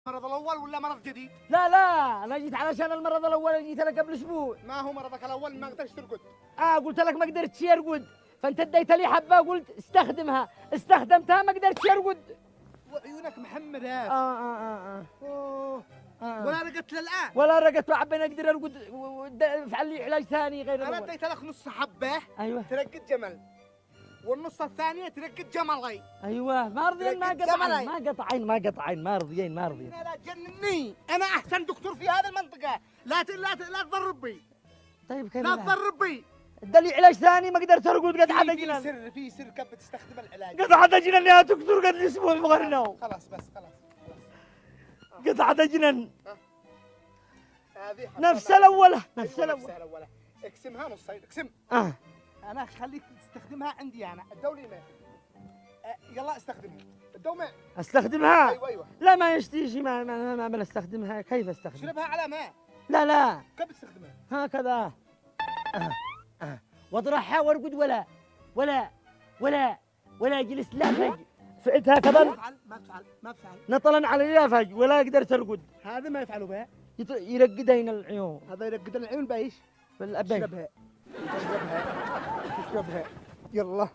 المرض الاول ولا مرض جديد؟ لا لا، انا جيت علشان المرض الاول، جيت لك قبل اسبوع. ما هو مرضك الاول ما قدرتش ترقد؟ قلت لك ما قدرتش ارقد، فانت اديت لي حبه قلت استخدمها، استخدمتها ما قدرتش ارقد. وعيونك محمرات. أوه. ولا رقدت للان؟ ولا رقدت، وعبين اقدر ارقد، افعل لي علاج ثاني غير انا الاول. اديت لك نص حبه ايوه ترقد جمل، والنص الثانيه ترقد جملي. ايوه، ما رضيين، ما رقد قطعين، جملي. ما قطعين، ما قطعين، ما رضيين، ما رضيين. لا تجنني، انا احسن دكتور في هذه المنطقه، لا تضرب بي. طيب كيف لا تضرب بي. ادالي علاج ثاني ما قدرت ارقد، قد حدا جنن. في سر كيف بتستخدم العلاج. قد حدا جنن يا دكتور، قد الاسبوع مغرنا. خلاص بس خلاص. قد حدا جنن. هذه نفس الاولى، نفس أيوة الاولى. الاولى. اقسمها نصين، اقسم. اه انا خليك تستخدمها عندي انا، الدولي ما. يلا استخدمها الدومة. استخدمها؟ ايوه. لا ما يشتيجي، ما استخدمها. كيف استخدمها؟ شربها على ماء. لا لا، كيف تستخدمها؟ هكذا. واطرحها وارقد، ولا اجلس لا فج. فعلت هكذا ما بفعل. نطلا على لا فج، ولا قدرت ارقد. هذا ما يفعلوا بها. يرقدين العيون. هذا يرقد العيون بايش؟ بالابين. تشربها يلا.